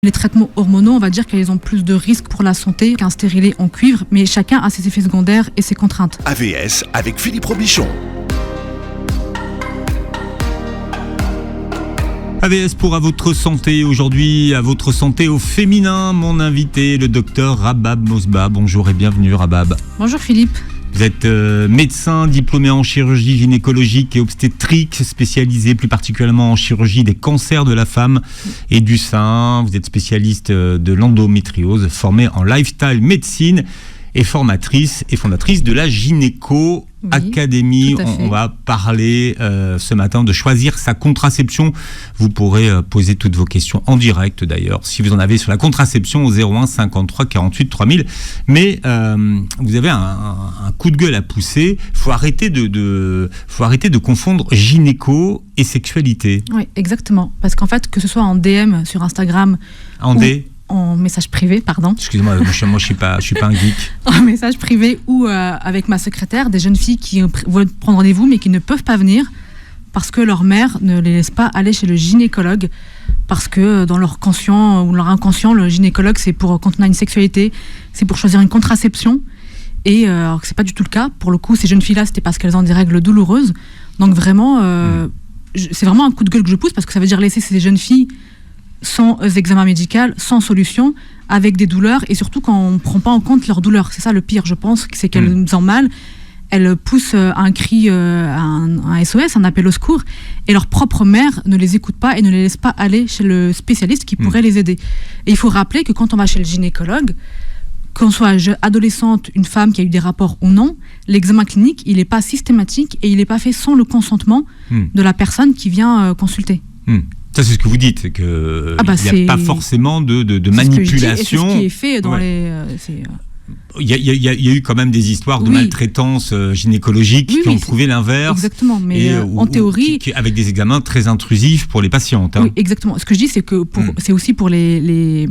Les traitements hormonaux, on va dire qu'ils ont plus de risques pour la santé qu'un stérilet en cuivre, mais chacun a ses effets secondaires et ses contraintes. AVS avec Philippe Robichon. AVS pour À votre santé. Aujourd'hui, À votre santé au féminin. Mon invité, le docteur Rabab Mosbah. Bonjour et bienvenue Rabab. Bonjour Philippe. Vous êtes médecin diplômé en chirurgie gynécologique et obstétrique, spécialisé plus particulièrement en chirurgie des cancers de la femme et du sein. Vous êtes spécialiste de l'endométriose, formé en lifestyle médecine et formatrice et fondatrice de la Gynéco Académie. On va parler ce matin de choisir sa contraception. Vous pourrez poser toutes vos questions en direct d'ailleurs, si vous en avez sur la contraception au 01 53 48 3000. Mais vous avez un coup de gueule à pousser. Faut arrêter de confondre gynéco et sexualité. Oui, exactement. Parce qu'en fait, que ce soit en DM sur Instagram, en message privé, pardon. Excusez-moi, moi je suis pas un geek. En message privé ou avec ma secrétaire, des jeunes filles qui veulent prendre rendez-vous mais qui ne peuvent pas venir parce que leur mère ne les laisse pas aller chez le gynécologue, parce que dans leur conscient ou leur inconscient, le gynécologue c'est pour quand on a une sexualité, c'est pour choisir une contraception, et alors que c'est pas du tout le cas. Pour le coup, ces jeunes filles-là, c'était parce qu'elles ont des règles douloureuses. Donc vraiment, c'est vraiment un coup de gueule que je pousse, parce que ça veut dire laisser ces jeunes filles sans examen médical, sans solution, avec des douleurs, et surtout quand on ne prend pas en compte leurs douleurs. C'est ça le pire, je pense, c'est qu'elles ont mal, elles poussent un cri, un SOS, un appel au secours, et leur propre mère ne les écoute pas et ne les laisse pas aller chez le spécialiste qui pourrait les aider. Et il faut rappeler que quand on va chez le gynécologue, qu'on soit adolescente, une femme qui a eu des rapports ou non, l'examen clinique, il n'est pas systématique et il n'est pas fait sans le consentement de la personne qui vient consulter. Ça, c'est ce que vous dites, qu'il n'y a pas forcément de manipulation. C'est ce qui est fait dans les... Il y a eu quand même des histoires de maltraitance gynécologique qui ont prouvé l'inverse. Exactement, mais en théorie... avec des examens très intrusifs pour les patientes. Oui, exactement. Ce que je dis, c'est que c'est aussi pour les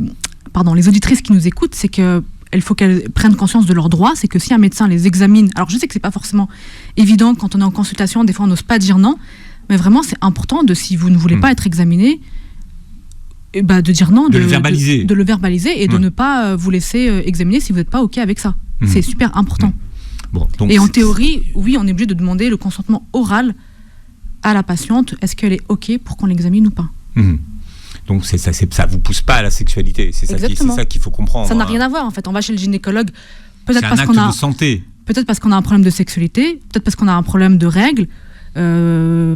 auditrices qui nous écoutent, c'est que il faut qu'elles prennent conscience de leurs droits. C'est que si un médecin les examine... Alors, je sais que c'est pas forcément évident quand on est en consultation, des fois on n'ose pas dire non, mais vraiment, c'est important si vous ne voulez pas être examiné, de dire non, de le verbaliser. De le verbaliser et de ne pas vous laisser examiner si vous n'êtes pas OK avec ça. C'est super important. Bon, donc et en théorie, oui, on est obligé de demander le consentement oral à la patiente. Est-ce qu'elle est OK pour qu'on l'examine ou pas? Donc ça vous pousse pas à la sexualité. C'est ça qu'il faut comprendre. Ça n'a rien à voir en fait. On va chez le gynécologue, peut-être parce qu'on a de santé. Peut-être parce qu'on a un problème de sexualité, peut-être parce qu'on a un problème de règles.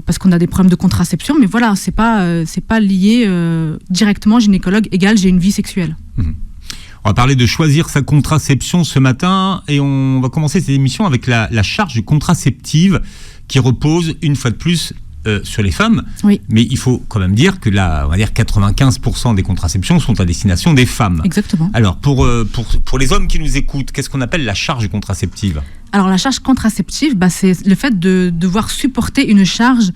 Parce qu'on a des problèmes de contraception, mais voilà, c'est pas lié directement gynécologue égale j'ai une vie sexuelle. On va parler de choisir sa contraception ce matin, et on va commencer cette émission avec la charge contraceptive qui repose une fois de plus sur les femmes. Oui. Mais il faut quand même dire que on va dire 95% des contraceptions sont à destination des femmes. Exactement. Alors pour les hommes qui nous écoutent, qu'est-ce qu'on appelle la charge contraceptive ? Alors la charge contraceptive, c'est le fait de devoir supporter une charge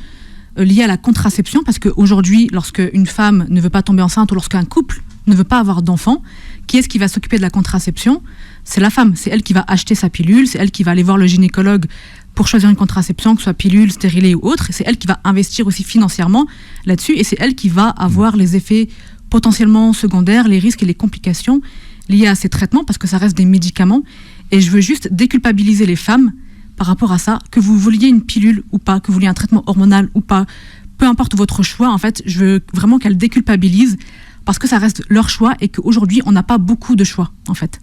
liée à la contraception, parce qu'aujourd'hui, lorsque une femme ne veut pas tomber enceinte ou lorsqu'un couple ne veut pas avoir d'enfant, qui est-ce qui va s'occuper de la contraception ? C'est la femme. C'est elle qui va acheter sa pilule, c'est elle qui va aller voir le gynécologue pour choisir une contraception, que ce soit pilule, stérilet ou autre. C'est elle qui va investir aussi financièrement là-dessus, et c'est elle qui va avoir les effets potentiellement secondaires, les risques et les complications liées à ces traitements, parce que ça reste des médicaments. Et je veux juste déculpabiliser les femmes par rapport à ça, que vous vouliez une pilule ou pas, que vous vouliez un traitement hormonal ou pas, peu importe votre choix, en fait, je veux vraiment qu'elles déculpabilisent, parce que ça reste leur choix et qu'aujourd'hui, on n'a pas beaucoup de choix, en fait.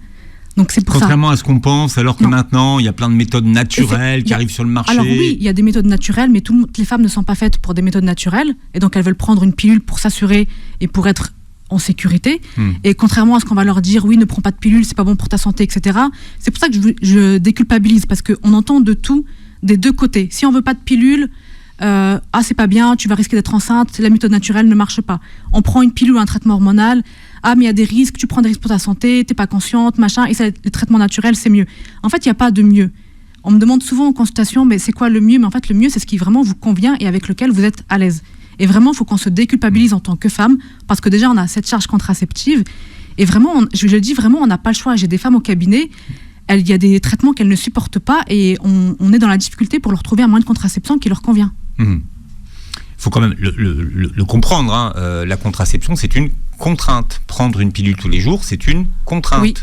Donc c'est pour Contrairement à ce qu'on pense, alors que maintenant, il y a plein de méthodes naturelles qui arrivent sur le marché. Alors oui, il y a des méthodes naturelles, mais toutes les femmes ne sont pas faites pour des méthodes naturelles, et donc elles veulent prendre une pilule pour s'assurer et pour être en sécurité. Et contrairement à ce qu'on va leur dire, oui, ne prends pas de pilule, c'est pas bon pour ta santé, etc. C'est pour ça que je déculpabilise, parce qu'on entend de tout, des deux côtés. Si on veut pas de pilule, c'est pas bien, tu vas risquer d'être enceinte, la méthode naturelle ne marche pas. On prend une pilule ou un traitement hormonal, mais il y a des risques, tu prends des risques pour ta santé, t'es pas consciente, machin, et le traitement naturel, c'est mieux. En fait, il n'y a pas de mieux. On me demande souvent en consultation, mais c'est quoi le mieux ? Mais en fait, le mieux, c'est ce qui vraiment vous convient et avec lequel vous êtes à l'aise. Et vraiment, il faut qu'on se déculpabilise en tant que femme, parce que déjà, on a cette charge contraceptive. Et vraiment, je le dis vraiment, on n'a pas le choix. J'ai des femmes au cabinet, il y a des traitements qu'elles ne supportent pas, et on est dans la difficulté pour leur trouver un moyen de contraception qui leur convient. faut quand même le comprendre. La contraception, c'est une contrainte. Prendre une pilule tous les jours, c'est une contrainte. Oui.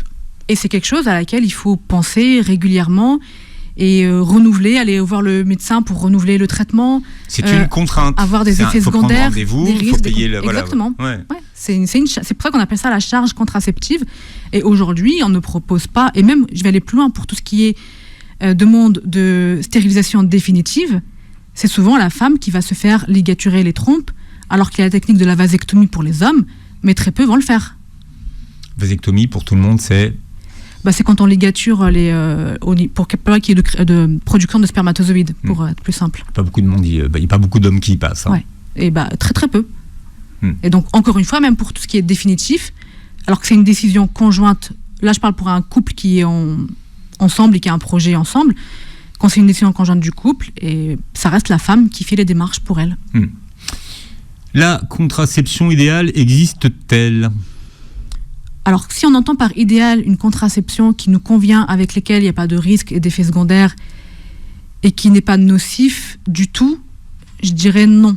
Et c'est quelque chose à laquelle il faut penser régulièrement et renouveler, aller voir le médecin pour renouveler le traitement. C'est une contrainte. Avoir des effets secondaires, des risques. Il faut payer Exactement. Ouais. Ouais. C'est pour ça qu'on appelle ça la charge contraceptive. Et aujourd'hui, on ne propose pas, et même, je vais aller plus loin pour tout ce qui est demande de stérilisation définitive, c'est souvent la femme qui va se faire ligaturer les trompes, alors qu'il y a la technique de la vasectomie pour les hommes, mais très peu vont le faire. Vasectomie, pour tout le monde, c'est quand on ligature pour qu'il y ait de production de spermatozoïdes, pour être plus simple. Pas beaucoup de monde, il n'y a pas beaucoup d'hommes qui y passent. Hein. Ouais. Et très très peu. Et donc, encore une fois, même pour tout ce qui est définitif, alors que c'est une décision conjointe, là je parle pour un couple qui est ensemble et qui a un projet ensemble, quand c'est une décision conjointe du couple, et ça reste la femme qui fait les démarches pour elle. La contraception idéale existe-t-elle ? Alors, si on entend par idéal une contraception qui nous convient, avec laquelle il n'y a pas de risque et d'effets secondaires, et qui n'est pas nocif du tout, je dirais non.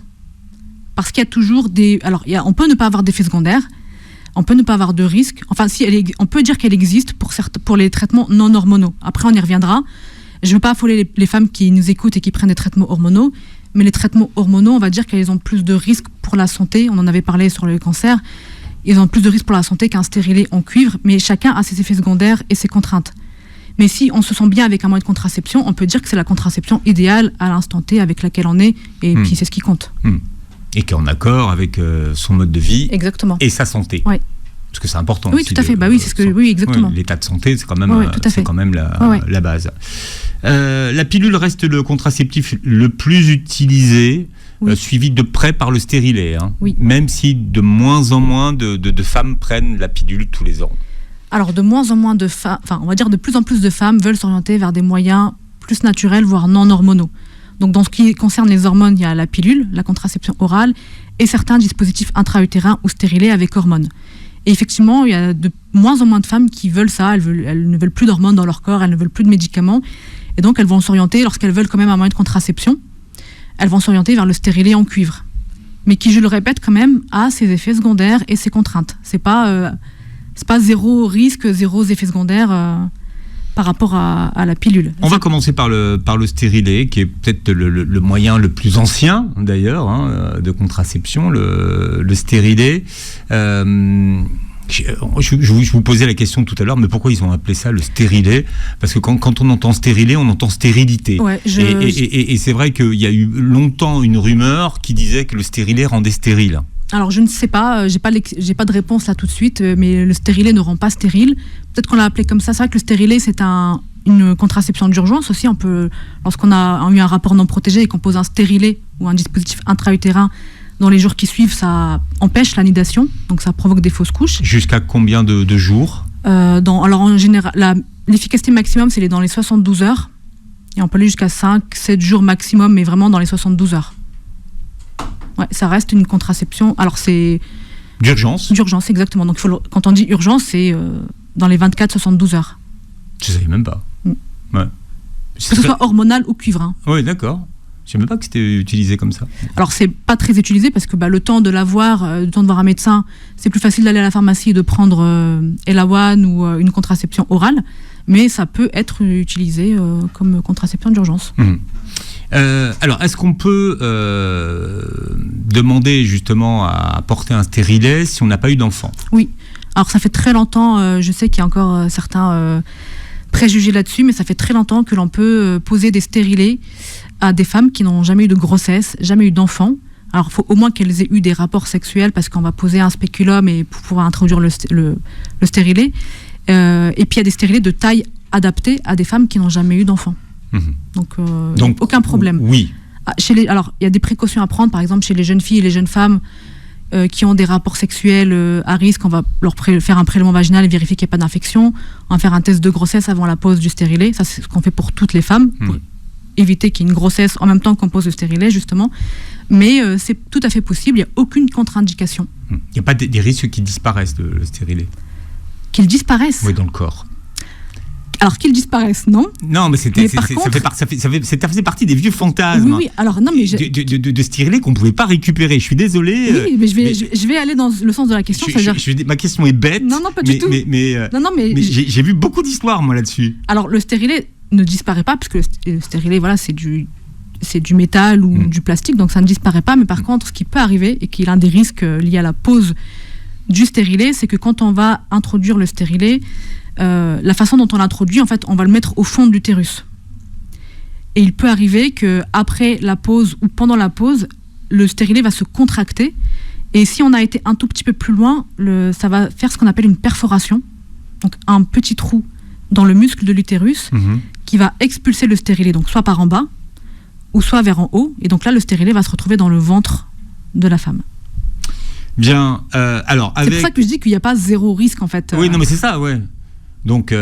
Parce qu'il y a toujours des... Alors, on peut ne pas avoir d'effets secondaires, on peut ne pas avoir de risque. Enfin, on peut dire qu'elle existe pour les traitements non hormonaux. Après, on y reviendra. Je ne veux pas affoler les femmes qui nous écoutent et qui prennent des traitements hormonaux, mais les traitements hormonaux, on va dire qu'elles ont plus de risques pour la santé. On en avait parlé sur le cancer. Ils ont plus de risques pour la santé qu'un stérilet en cuivre, mais chacun a ses effets secondaires et ses contraintes. Mais si on se sent bien avec un moyen de contraception, on peut dire que c'est la contraception idéale à l'instant T avec laquelle on est, et puis c'est ce qui compte. Et qui est en accord avec son mode de vie. Exactement. Et sa santé. Oui. Parce que c'est important. Oui, tout à fait. Oui, exactement. L'état de santé, c'est quand même, la base. La pilule reste le contraceptif le plus utilisé, suivi de près par le stérilet. Oui. Même si de moins en moins de femmes prennent la pilule tous les ans. Alors, de moins en moins de femmes, on va dire de plus en plus de femmes veulent s'orienter vers des moyens plus naturels, voire non hormonaux. Donc, dans ce qui concerne les hormones, il y a la pilule, la contraception orale, et certains dispositifs intra-utérins ou stérilés avec hormones. Et effectivement, il y a de moins en moins de femmes qui veulent ça, elles ne veulent plus d'hormones dans leur corps, elles ne veulent plus de médicaments, et donc elles vont s'orienter, lorsqu'elles veulent quand même un moyen de contraception, elles vont s'orienter vers le stérilet en cuivre. Mais qui, je le répète quand même, a ses effets secondaires et ses contraintes. C'est pas zéro risque, zéro effet secondaire par rapport à la pilule. On va commencer par le stérilet, qui est peut-être le moyen le plus ancien, d'ailleurs, de contraception, le stérilet. Je vous posais la question tout à l'heure, mais pourquoi ils ont appelé ça le stérilet ? Parce que quand on entend stérilet, on entend stérilité. Ouais, et c'est vrai qu'il y a eu longtemps une rumeur qui disait que le stérilet rendait stérile. Alors je ne sais pas, j'ai pas de réponse là tout de suite, mais le stérilet ne rend pas stérile. Peut-être qu'on l'a appelé comme ça. C'est vrai que le stérilet, c'est une contraception d'urgence aussi. Lorsqu'on a eu un rapport non protégé et qu'on pose un stérilet ou un dispositif intra-utérin, dans les jours qui suivent, ça empêche l'anidation, donc ça provoque des fausses couches. Jusqu'à combien de jours ? Alors en général, l'efficacité maximum, c'est dans les 72 heures. Et on peut aller jusqu'à 5-7 jours maximum, mais vraiment dans les 72 heures. Ouais, ça reste une contraception. Alors c'est... D'urgence ? D'urgence, exactement. Donc quand on dit urgence, c'est dans les 24-72 heures. Je ne savais même pas. Ouais. Que ce soit hormonal ou cuivre. Oui, d'accord. Je ne savais même pas que c'était utilisé comme ça. Alors, c'est pas très utilisé parce que le temps de voir un médecin, c'est plus facile d'aller à la pharmacie et de prendre Elawan ou une contraception orale, mais ça peut être utilisé comme contraception d'urgence. Alors, est-ce qu'on peut demander justement à porter un stérilet si on n'a pas eu d'enfant ? Oui. Alors, ça fait très longtemps, je sais qu'il y a encore certains préjugés là-dessus, mais ça fait très longtemps que l'on peut poser des stérilets à des femmes qui n'ont jamais eu de grossesse, jamais eu d'enfant. Alors, il faut au moins qu'elles aient eu des rapports sexuels parce qu'on va poser un spéculum et pour pouvoir introduire le stérilet. Et puis, il y a des stérilets de taille adaptée à des femmes qui n'ont jamais eu d'enfant. Donc, aucun problème. Oui. Alors, il y a des précautions à prendre. Par exemple, chez les jeunes filles et les jeunes femmes qui ont des rapports sexuels à risque, on va leur faire un prélèvement vaginal et vérifier qu'il n'y a pas d'infection. On va faire un test de grossesse avant la pose du stérilet. Ça, c'est ce qu'on fait pour toutes les femmes. Pour éviter qu'il y ait une grossesse en même temps qu'on pose le stérilet, justement. Mais c'est tout à fait possible, il n'y a aucune contre-indication. Il n'y a pas des risques qui disparaissent de le stérilet ? Qu'ils disparaissent ? Oui, dans le corps. Alors qu'ils disparaissent, non. Non, mais ça faisait partie des vieux fantasmes. Oui, alors non, mais de stérilet qu'on pouvait pas récupérer. Je suis désolé. Oui, mais je vais aller dans le sens de la question. Ma question est bête. Non, pas du tout. Mais j'ai vu beaucoup d'histoires moi là-dessus. Alors le stérilet ne disparaît pas parce que le stérilet, voilà, c'est du métal ou du plastique, donc ça ne disparaît pas. Mais par contre, ce qui peut arriver et qui est l'un des risques liés à la pose du stérilet, c'est que quand on va introduire le stérilet, la façon dont on l'introduit, en fait, on va le mettre au fond de l'utérus. Et il peut arriver qu'après la pose ou pendant la pose, le stérilet va se contracter. Et si on a été un tout petit peu plus loin, ça va faire ce qu'on appelle une perforation. Donc un petit trou dans le muscle de l'utérus qui va expulser le stérilet, donc soit par en bas ou soit vers en haut. Et donc là, le stérilet va se retrouver dans le ventre de la femme. Bien, alors c'est pour ça que je dis qu'il n'y a pas zéro risque en fait. Oui, non, mais c'est ça, ouais. Donc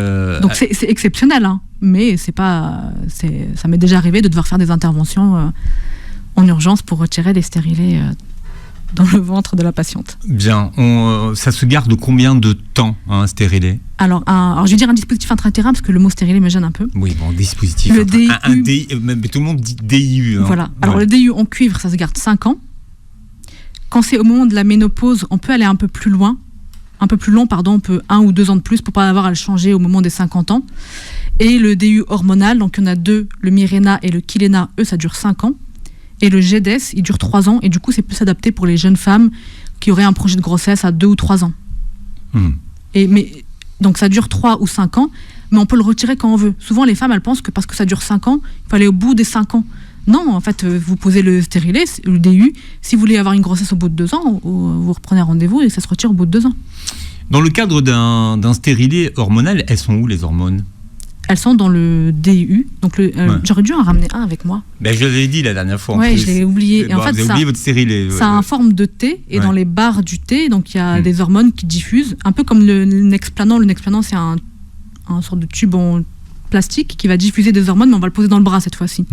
c'est exceptionnel, hein, mais ça m'est déjà arrivé de devoir faire des interventions en urgence pour retirer les stérilets dans le ventre de la patiente. Bien, ça se garde combien de temps un stérilet ? Alors je vais dire un dispositif intra-utérin parce que le mot stérilet me gêne un peu. Oui, bon, dispositif. Le DIU, mais tout le monde dit DIU. Hein. Voilà. Alors le DIU en cuivre, ça se garde 5 ans. Quand c'est au moment de la ménopause, on peut aller un peu plus long, on peut 1 ou 2 ans de plus pour pas avoir à le changer au moment des 50 ans. Et le DIU hormonal, donc il y en a 2, le Mirena et le Kilena, eux ça dure 5 ans. Et le GDS, il dure 3 ans, et du coup c'est plus adapté pour les jeunes femmes qui auraient un projet de grossesse à 2 ou 3 ans. Donc ça dure 3 ou 5 ans, mais on peut le retirer quand on veut. Souvent les femmes, elles pensent que parce que ça dure 5 ans, il faut aller au bout des 5 ans. Non, en fait, vous posez le stérilet, le DIU. Si vous voulez avoir une grossesse au bout de 2 ans, vous reprenez rendez-vous et ça se retire au bout de 2 ans. Dans le cadre d'un stérilet hormonal, elles sont où les hormones ? Elles sont dans le DIU. Donc j'aurais dû en ramener un avec moi. Ben, je l'avais dit la dernière fois. Oui, je l'ai oublié. Et en fait, vous avez oublié votre stérilet. Ça a une forme de T, et dans les barres du T, donc il y a des hormones qui diffusent, un peu comme le Nexplanon. Le Nexplanon, c'est un sorte de tube en plastique qui va diffuser des hormones, mais on va le poser dans le bras cette fois-ci.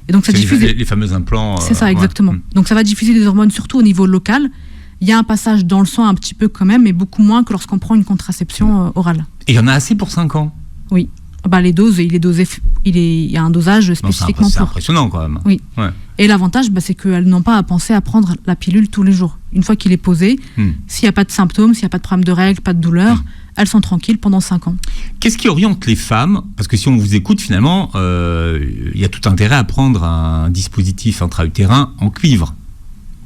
Et donc ça diffuse les fameux implants. C'est ça, exactement. Donc ça va diffuser des hormones surtout au niveau local. Il y a un passage dans le sang un petit peu quand même, mais beaucoup moins que lorsqu'on prend une contraception orale. Et il y en a assez pour 5 ans ? Oui. Les doses, il y a un dosage spécifiquement pour. C'est impressionnant quand même. Oui. Ouais. Et l'avantage, c'est qu'elles n'ont pas à penser à prendre la pilule tous les jours. Une fois qu'il est posé, s'il n'y a pas de symptômes, s'il n'y a pas de problème de règles, pas de douleur, elles sont tranquilles pendant 5 ans. Qu'est-ce qui oriente les femmes ? Parce que si on vous écoute, finalement, il y a tout intérêt à prendre un dispositif intra-utérin en cuivre.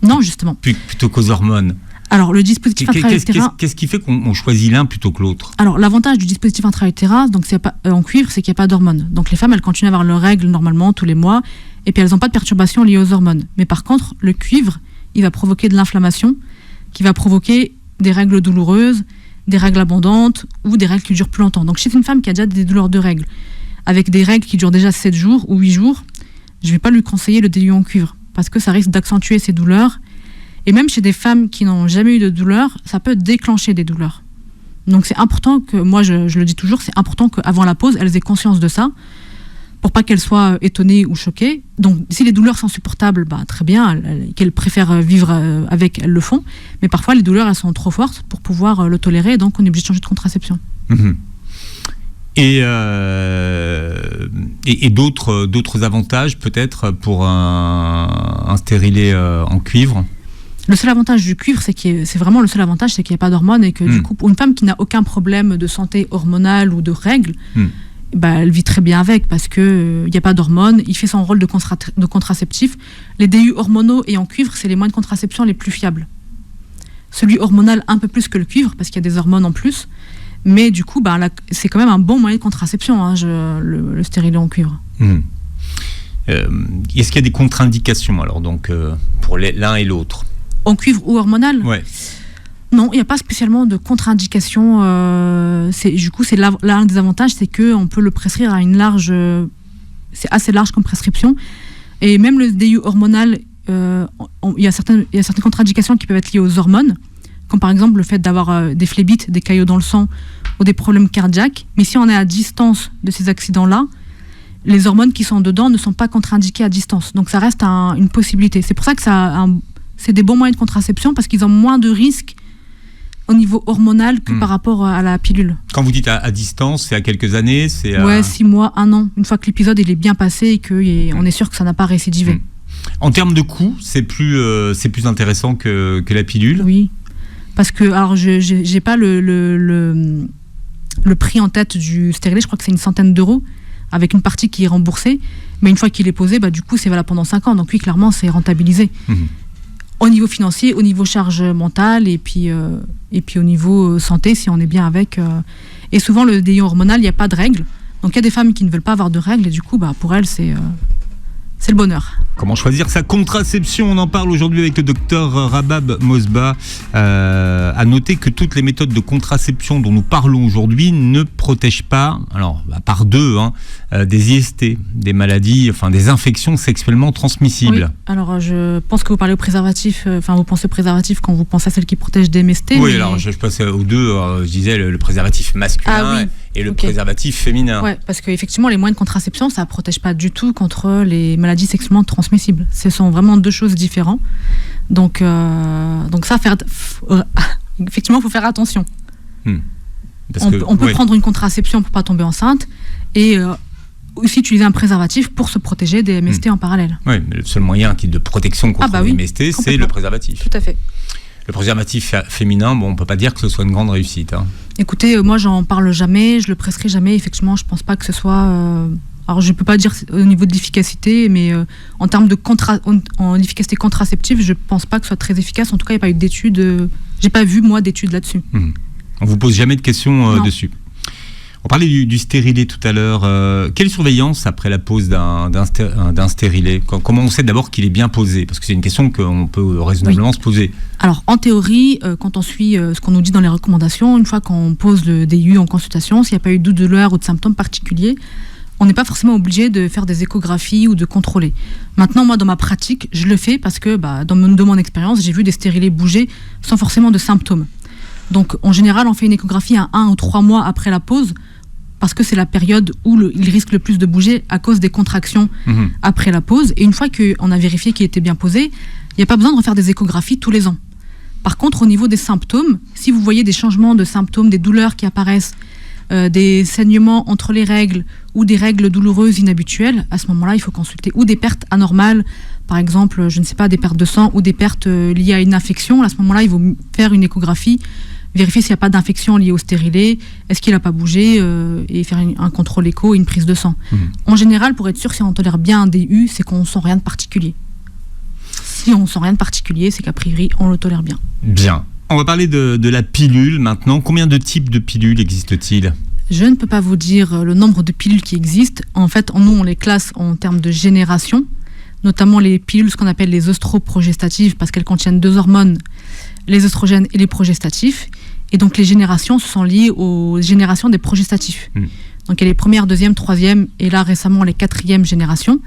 Non, justement. Plutôt qu'aux hormones. Alors, le dispositif intra-utérin... Qu'est-ce qui fait qu'on choisit l'un plutôt que l'autre ? Alors, l'avantage du dispositif intra-utérin, donc en cuivre, c'est qu'il n'y a pas d'hormones. Donc, les femmes, elles continuent à avoir leurs règles normalement tous les mois, et puis elles n'ont pas de perturbations liées aux hormones. Mais par contre, le cuivre, il va provoquer de l'inflammation, qui va provoquer des règles douloureuses, des règles abondantes, ou des règles qui durent plus longtemps. Donc, chez une femme qui a déjà des douleurs de règles, avec des règles qui durent déjà 7 jours ou 8 jours, je ne vais pas lui conseiller le DIU en cuivre, parce que ça risque d'accentuer ces douleurs. Et même chez des femmes qui n'ont jamais eu de douleur, ça peut déclencher des douleurs. Donc c'est important que, moi je le dis toujours, c'est important qu'avant la pause, elles aient conscience de ça, pour pas qu'elles soient étonnées ou choquées. Donc si les douleurs sont supportables, très bien, qu'elles préfèrent vivre avec, elles le font. Mais parfois les douleurs, elles sont trop fortes pour pouvoir le tolérer, donc on est obligé de changer de contraception. Et d'autres avantages peut-être pour un stérilet en cuivre ? Le seul avantage du cuivre, c'est vraiment le seul avantage, c'est qu'il n'y a pas d'hormones et que du coup, pour une femme qui n'a aucun problème de santé hormonale ou de règles, elle vit très bien avec parce qu'il n'y a pas d'hormones, il fait son rôle de contraceptif. Les DIU hormonaux et en cuivre, c'est les moyens de contraception les plus fiables. Celui hormonal un peu plus que le cuivre parce qu'il y a des hormones en plus, mais du coup, c'est quand même un bon moyen de contraception, le stérilet en cuivre. Est-ce qu'il y a des contre-indications alors donc pour l'un et l'autre ? En cuivre ou hormonal ? Ouais. Non, il n'y a pas spécialement de contre-indication. Du coup, c'est l'un des avantages, c'est qu'on peut le prescrire à une large... c'est assez large comme prescription. Et même le DIU hormonal, il y a certaines contre-indications qui peuvent être liées aux hormones, comme par exemple le fait d'avoir des phlébites, des caillots dans le sang ou des problèmes cardiaques. Mais si on est à distance de ces accidents-là, les hormones qui sont dedans ne sont pas contre-indiquées à distance. Donc ça reste une possibilité. C'est pour ça que c'est des bons moyens de contraception parce qu'ils ont moins de risques au niveau hormonal que par rapport à la pilule. Quand vous dites à distance, c'est à quelques années, c'est à... Ouais, 6 mois, 1 an. Une fois que l'épisode il est bien passé et qu'on est sûr que ça n'a pas récidivé. En termes de coût, c'est plus intéressant que la pilule. Oui, parce que alors j'ai pas le prix en tête du stérilet. Je crois que c'est une centaine d'euros avec une partie qui est remboursée. Mais une fois qu'il est posé, du coup, c'est valable pendant 5 ans. Donc oui, clairement, c'est rentabilisé. Au niveau financier, au niveau charge mentale et puis au niveau santé, si on est bien avec. Et souvent, le DIU hormonal, il n'y a pas de règles. Donc il y a des femmes qui ne veulent pas avoir de règles et du coup, pour elles, c'est le bonheur. Comment choisir sa contraception? On en parle aujourd'hui avec le docteur Rabab Mosba. À noter que toutes les méthodes de contraception dont nous parlons aujourd'hui ne protègent pas, alors à part 2, des IST, des maladies, des infections sexuellement transmissibles. Oui. Alors je pense que vous parlez au préservatif, vous pensez au préservatif quand vous pensez à celle qui protège des MST. Oui, alors je passais aux 2, je disais le préservatif masculin et le préservatif féminin. Oui, parce qu'effectivement, les moyens de contraception, ça ne protège pas du tout contre les maladies sexuellement transmissibles. Ce sont vraiment 2 choses différentes. Donc ça, effectivement, il faut faire attention. On peut prendre une contraception pour ne pas tomber enceinte et aussi utiliser un préservatif pour se protéger des MST en parallèle. Oui, mais le seul moyen de protection contre les MST, c'est le préservatif. Tout à fait. Le préservatif féminin, on ne peut pas dire que ce soit une grande réussite. Écoutez, moi, j'en parle jamais, je le prescris jamais. Effectivement, je ne pense pas que ce soit... Alors, je ne peux pas dire au niveau de l'efficacité, mais en termes de en efficacité contraceptive, je ne pense pas que ce soit très efficace. En tout cas, il n'y a pas eu d'études. J'ai pas vu, moi, d'études là-dessus. On ne vous pose jamais de questions dessus. On parlait du stérilet tout à l'heure. Quelle surveillance après la pose d'un stérilet? Comment on sait d'abord qu'il est bien posé? Parce que c'est une question qu'on peut raisonnablement se poser. Alors, en théorie, quand on suit ce qu'on nous dit dans les recommandations, une fois qu'on pose le DIU en consultation, s'il n'y a pas eu de douleur ou de symptômes particuliers, on n'est pas forcément obligé de faire des échographies ou de contrôler. Maintenant, moi, dans ma pratique, je le fais parce que, de mon expérience, j'ai vu des stérilets bouger sans forcément de symptômes. Donc, en général, on fait une échographie à 1 ou 3 mois après la pause, parce que c'est la période où il risque le plus de bouger à cause des contractions après la pause. Et une fois qu'on a vérifié qu'il était bien posé, il n'y a pas besoin de refaire des échographies tous les ans. Par contre, au niveau des symptômes, si vous voyez des changements de symptômes, des douleurs qui apparaissent, des saignements entre les règles ou des règles douloureuses inhabituelles, à ce moment-là, il faut consulter. Ou des pertes anormales, par exemple, je ne sais pas, des pertes de sang ou des pertes liées à une infection. À ce moment-là, il vaut faire une échographie, vérifier s'il n'y a pas d'infection liée au stérilet, est-ce qu'il n'a pas bougé, et faire un contrôle écho et une prise de sang. En général, pour être sûr si on tolère bien un DU, c'est qu'on ne sent rien de particulier. Si on ne sent rien de particulier, c'est qu'a priori, on le tolère bien. Bien. On va parler de la pilule maintenant. Combien de types de pilules existent-ils? Je ne peux pas vous dire le nombre de pilules qui existent. En fait, nous, on les classe en termes de génération, notamment les pilules, ce qu'on appelle les œstroprogestatives, parce qu'elles contiennent 2 hormones, les œstrogènes et les progestatifs. Et donc, les générations se sont liées aux générations des progestatifs. Donc, il y a les premières, deuxième, troisième, et là, récemment, les 4e générations.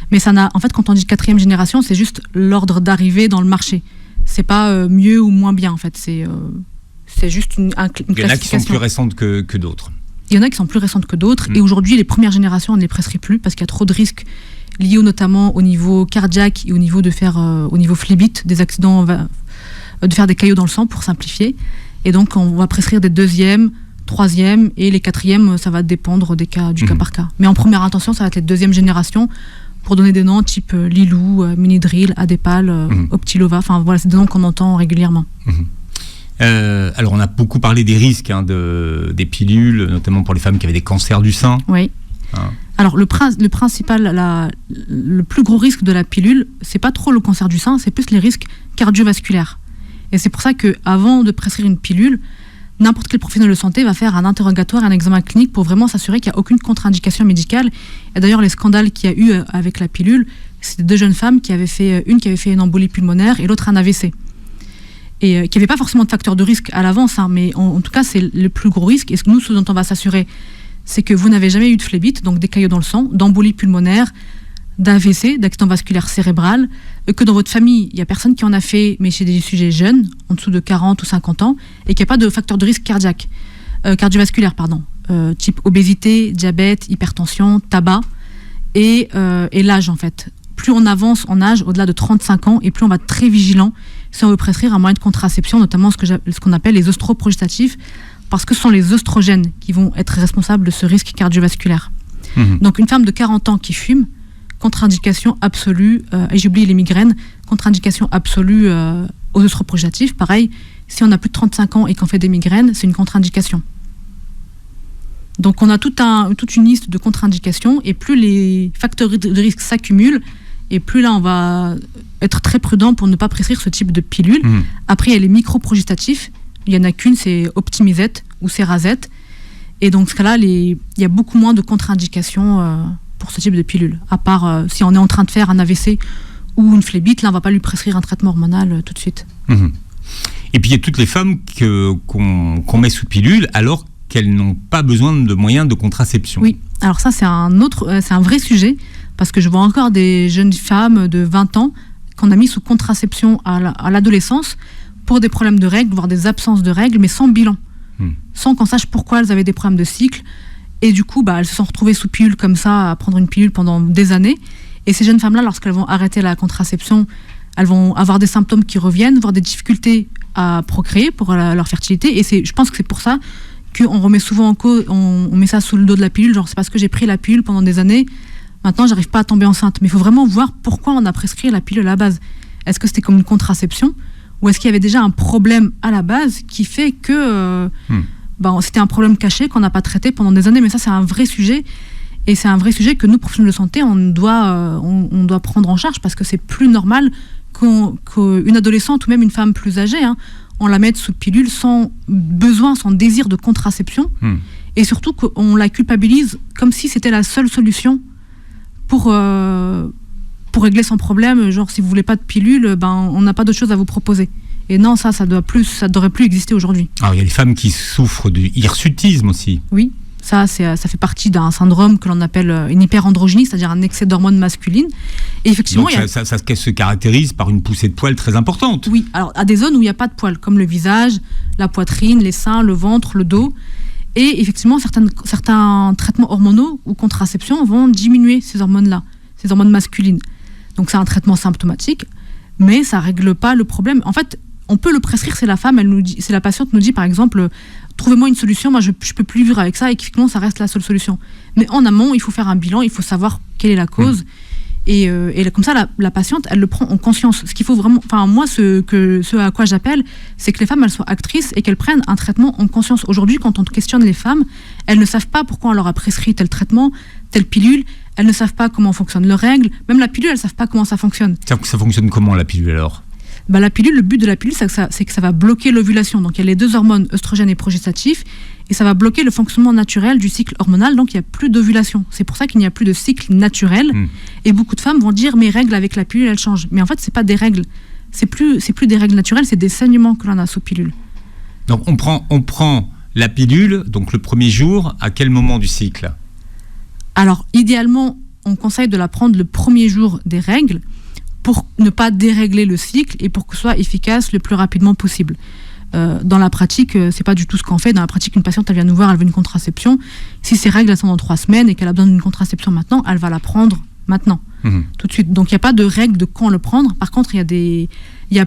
Mais en fait, quand on dit 4e génération, c'est juste l'ordre d'arrivée dans le marché. C'est pas mieux ou moins bien, en fait. C'est juste une classification. Il y en a qui sont plus récentes que d'autres. Il y en a qui sont plus récentes que d'autres. Et aujourd'hui, les premières générations, on ne les prescrit plus parce qu'il y a trop de risques liés notamment au niveau cardiaque et au niveau au niveau phlébite, des accidents, de faire des caillots dans le sang, pour simplifier. Et donc, on va prescrire des 2e, 3e et les 4e, ça va dépendre du cas par cas. Mais en première intention, ça va être les 2e génération, pour donner des noms type Lilou, Minidril, Adépal, Optilova. Enfin, voilà, c'est des noms qu'on entend régulièrement. Alors, on a beaucoup parlé des risques des pilules, notamment pour les femmes qui avaient des cancers du sein. Oui. Alors, le principal, le plus gros risque de la pilule, c'est pas trop le cancer du sein, c'est plus les risques cardiovasculaires. Et c'est pour ça qu'avant de prescrire une pilule, n'importe quel professionnel de santé va faire un interrogatoire, un examen clinique pour vraiment s'assurer qu'il n'y a aucune contre-indication médicale. Et d'ailleurs, les scandales qu'il y a eu avec la pilule, c'est 2 jeunes femmes qui avaient fait une embolie pulmonaire et l'autre un AVC. Et qui n'avaient pas forcément de facteur de risque à l'avance, mais en tout cas, c'est le plus gros risque. Et ce dont on va s'assurer, c'est que vous n'avez jamais eu de phlébite, donc des caillots dans le sang, d'embolie pulmonaire, d'AVC, d'accident vasculaire cérébral, que dans votre famille, il n'y a personne qui en a fait, mais chez des sujets jeunes, en dessous de 40 ou 50 ans, et qu'il n'y a pas de facteur de risque cardiovasculaire, type obésité, diabète, hypertension, tabac, et l'âge en fait. Plus on avance en âge, au-delà de 35 ans, et plus on va être très vigilant si on veut prescrire un moyen de contraception, notamment ce qu'on appelle les œstroprogestatifs, parce que ce sont les œstrogènes qui vont être responsables de ce risque cardiovasculaire. Donc une femme de 40 ans qui fume, contre-indication absolue, et j'oublie les migraines, contre-indication absolue aux œstroprogestatifs. Pareil, si on a plus de 35 ans et qu'on fait des migraines, c'est une contre-indication. Donc on a toute une liste de contre-indications, et plus les facteurs de risque s'accumulent, et plus là on va être très prudent pour ne pas prescrire ce type de pilule. Après il y a les microprogestatifs, il n'y en a qu'une, c'est Optimizette ou Cerazette, et donc dans ce cas-là, il y a beaucoup moins de contre-indications pour ce type de pilule, à part si on est en train de faire un AVC ou une phlébite, là on ne va pas lui prescrire un traitement hormonal tout de suite. Et puis il y a toutes les femmes qu'on met sous pilule alors qu'elles n'ont pas besoin de moyens de contraception. Oui, alors ça c'est un vrai sujet, parce que je vois encore des jeunes femmes de 20 ans qu'on a mis sous contraception à l'adolescence pour des problèmes de règles, voire des absences de règles, mais sans bilan, sans qu'on sache pourquoi elles avaient des problèmes de cycle. Et du coup, elles se sont retrouvées sous pilule comme ça, à prendre une pilule pendant des années. Et ces jeunes femmes-là, lorsqu'elles vont arrêter la contraception, elles vont avoir des symptômes qui reviennent, voire des difficultés à procréer pour leur fertilité. Et je pense que c'est pour ça qu'on remet souvent en cause, on met ça sous le dos de la pilule, genre c'est parce que j'ai pris la pilule pendant des années, maintenant j'arrive pas à tomber enceinte. Mais il faut vraiment voir pourquoi on a prescrit la pilule à la base. Est-ce que c'était comme une contraception, ou est-ce qu'il y avait déjà un problème à la base qui fait que c'était un problème caché qu'on n'a pas traité pendant des années. Mais ça c'est un vrai sujet, et c'est un vrai sujet que nous, professionnels de santé, on doit prendre en charge, parce que c'est plus normal qu'une adolescente ou même une femme plus âgée, on la mette sous pilule sans besoin, sans désir de contraception, et surtout qu'on la culpabilise comme si c'était la seule solution pour régler son problème. Genre, si vous voulez pas de pilule, on n'a pas d'autre chose à vous proposer. Et non, ça devrait plus exister aujourd'hui. Alors, il y a les femmes qui souffrent du hirsutisme aussi. Oui, ça fait partie d'un syndrome que l'on appelle une hyperandrogynie, c'est-à-dire un excès d'hormones masculines. Et effectivement, donc ça se caractérise par une poussée de poils très importante. Oui, alors à des zones où il n'y a pas de poils, comme le visage, la poitrine, les seins, le ventre, le dos. Et effectivement, certains traitements hormonaux ou contraception vont diminuer ces hormones-là, ces hormones masculines. Donc c'est un traitement symptomatique, mais ça ne règle pas le problème. En fait, on peut le prescrire, c'est la femme, c'est la patiente nous dit par exemple, trouvez-moi une solution, moi je ne peux plus vivre avec ça, et qu'effectivement ça reste la seule solution. Mais en amont, il faut faire un bilan, il faut savoir quelle est la cause. Et comme ça, la patiente, elle le prend en conscience. Ce qu'il faut vraiment, moi, ce à quoi j'appelle, c'est que les femmes, elles soient actrices et qu'elles prennent un traitement en conscience. Aujourd'hui, quand on questionne les femmes, elles ne savent pas pourquoi on leur a prescrit tel traitement, telle pilule. Elles ne savent pas comment fonctionnent leurs règles. Même la pilule, elles ne savent pas comment ça fonctionne. Ça fonctionne comment, la pilule, alors ? La pilule, le but de la pilule, c'est que ça va bloquer l'ovulation. Donc, il y a les deux hormones, œstrogènes et progestatifs, et ça va bloquer le fonctionnement naturel du cycle hormonal, donc il n'y a plus d'ovulation. C'est pour ça qu'il n'y a plus de cycle naturel. Et beaucoup de femmes vont dire, mes règles avec la pilule, elles changent. Mais en fait, c'est pas des règles. C'est plus des règles naturelles, c'est des saignements que l'on a sous pilule. Donc, on prend la pilule, donc le premier jour, à quel moment du cycle ? Alors, idéalement, on conseille de la prendre le premier jour des règles, pour ne pas dérégler le cycle et pour que ce soit efficace le plus rapidement possible. Dans la pratique, c'est pas du tout ce qu'on fait. Dans la pratique, une patiente, elle vient nous voir, elle veut une contraception. Si ses règles, elles sont dans 3 semaines et qu'elle a besoin d'une contraception maintenant, elle va la prendre maintenant, tout de suite. Donc, il n'y a pas de règle de quand le prendre. Par contre, il y a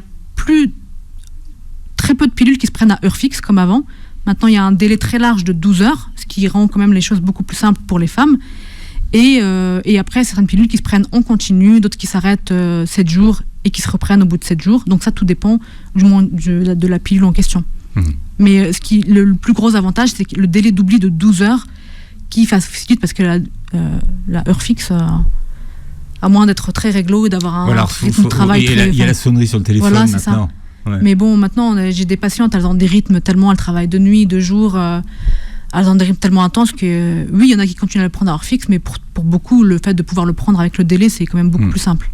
très peu de pilules qui se prennent à heure fixe comme avant. Maintenant, il y a un délai très large de 12 heures, ce qui rend quand même les choses beaucoup plus simples pour les femmes. Et après, certaines pilules qui se prennent en continu, d'autres qui s'arrêtent 7 jours et qui se reprennent au bout de 7 jours. Donc ça, tout dépend de la pilule en question. Mais le plus gros avantage, c'est que le délai d'oubli de 12 heures qui facilite, parce que la heure fixe, à moins d'être très réglo et d'avoir un rythme de travail très... Il y a la sonnerie sur le téléphone maintenant. Ouais. Mais bon, maintenant, j'ai des patientes, elles ont des rythmes tellement, elles travaillent de nuit, de jour... elles ont des rythmes tellement intenses que, oui, il y en a qui continuent à le prendre à heure fixe, mais pour beaucoup, le fait de pouvoir le prendre avec le délai, c'est quand même beaucoup plus simple.